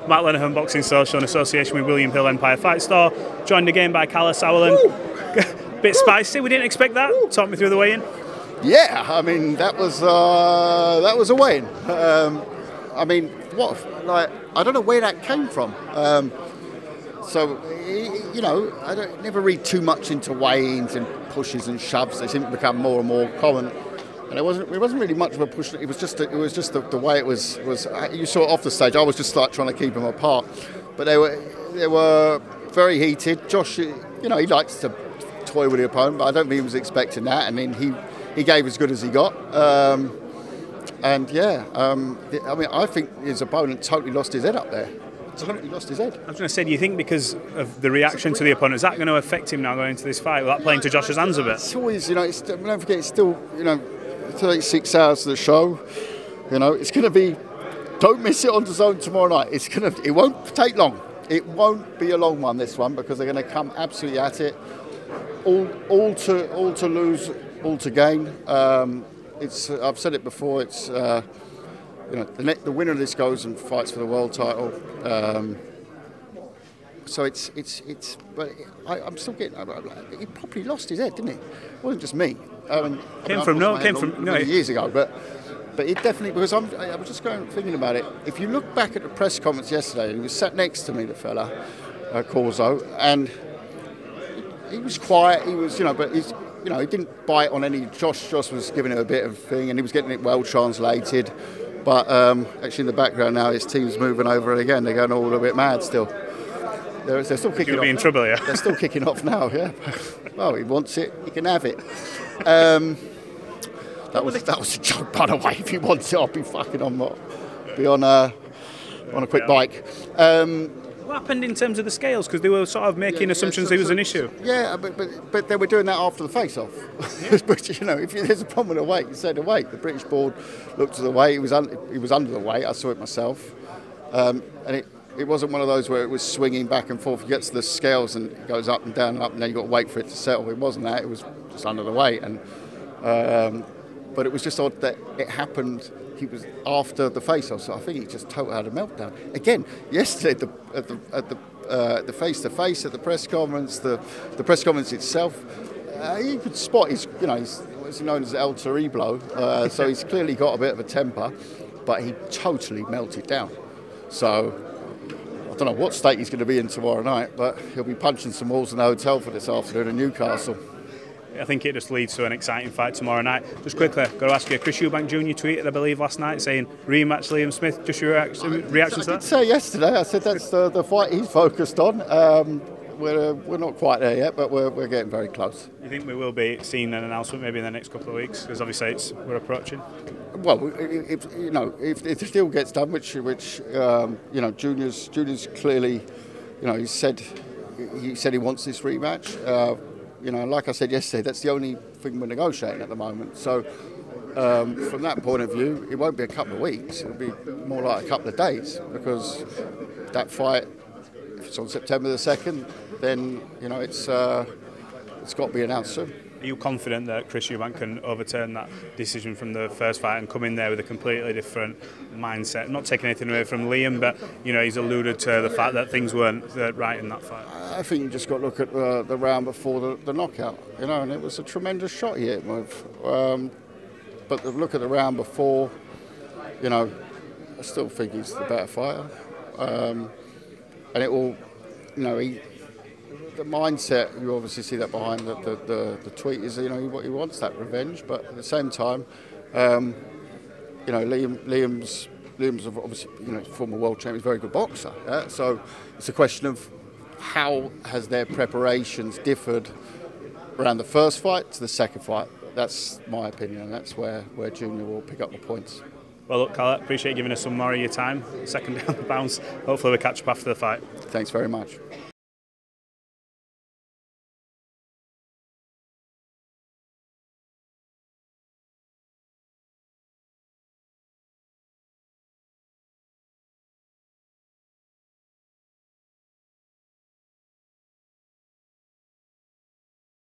Matt Lenihan, Boxing Social, in association with William Hill Empire Fight Store. Joined again by Kalle Sauerland. Bit spicy, we didn't expect that. Talk me through the weigh-in. Yeah, I mean, that was a weigh-in. I mean, I don't know where that came from. So, you know, I never read too much into weigh-ins and pushes and shoves. They seem to become more and more common. And it wasn't really much of a push. It was just the way it was. You saw it off the stage. I was just like trying to keep them apart, but they were very heated. Josh, you know, he likes to toy with the opponent, but I don't think he was expecting that. I mean, he gave as good as he got. And yeah, I mean, I think his opponent totally lost his head up there. Totally lost his head. I was going to say, do you think because of the reaction to the opponent, is that going to affect him now going into this fight? Will that play into Josh's hands a bit? It's always, you know, don't forget, it's still, you know, 36 hours to the show. You know, it's going to be. Don't miss it on the zone tomorrow night. It won't take long. It won't be a long one, this one, because they're going to come absolutely at it. All to lose, all to gain. I've said it before. It's you know, the winner of this goes and fights for the world title. So but I'm still getting. He probably lost his head, didn't he? It wasn't just me. Came from years ago, but it definitely, because I was just thinking about it. If you look back at the press conference yesterday, he was sat next to me, the fella, Corzo, and he was quiet. He was, you know, but he's, you know, he didn't bite on any. Josh was giving him a bit of thing, and he was getting it well translated. But actually, in the background now, his team's moving over it again. They're going all a bit mad still. They're still kicking off. You'll be in trouble, yeah. They're still kicking off now, yeah. Well, he wants it, he can have it. That was a joke, by the way. If he wants it, I'll be fucking on a quick bike. What happened in terms of the scales? Because they were sort of making assumptions it was an issue. Yeah, but they were doing that after the face-off. Yeah. But you know, if there's a problem with the weight, you say the weight. The British board looked at the weight. He was under the weight. I saw it myself, and it wasn't one of those where it was swinging back and forth. You get to the scales and it goes up and down and up, and then you got to wait for it to settle. It wasn't that. It was just under the weight, and but it was just odd that it happened. He was after the face-off, so I think he just totally had a meltdown. Again, yesterday at the face-to-face at the press conference, the press conference itself, you could spot his, you know, what's known as El Terriblo, so he's clearly got a bit of a temper, but he totally melted down. So I don't know what state he's going to be in tomorrow night, but he'll be punching some walls in the hotel for this afternoon in Newcastle. I think it just leads to an exciting fight tomorrow night. Just quickly, got to ask you, Chris Eubank Jr. tweeted, I believe, last night saying rematch Liam Smith. Just your reaction to that? I did say yesterday, I said that's the fight he's focused on. We're not quite there yet, but we're getting very close. You think we will be seeing an announcement maybe in the next couple of weeks? Because obviously we're approaching. Well, if the deal gets done, which you know, Junior's clearly, you know, he said he wants this rematch. You know, like I said yesterday, that's the only thing we're negotiating at the moment. So, from that point of view, it won't be a couple of weeks. It'll be more like a couple of days, because that fight, if it's on September the 2nd, then, you know, it's got to be announced soon. Are you confident that Chris Eubank can overturn that decision from the first fight and come in there with a completely different mindset? Not taking anything away from Liam, but you know, he's alluded to the fact that things weren't right in that fight. I think you just got to look at the round before the knockout, you know, and it was a tremendous shot he hit with. But look at the round before, you know, I still think he's the better fighter, and it will, you know, the mindset, you obviously see that behind the tweet, is, you know, he wants that revenge, but at the same time, you know, Liam's obviously, you know, former world champion, he's a very good boxer. Yeah? So it's a question of how has their preparations differed around the first fight to the second fight. That's my opinion, and that's where Junior will pick up the points. Well, look, Kalle, appreciate you giving us some more of your time. Second down the bounce. Hopefully we'll catch up after the fight. Thanks very much.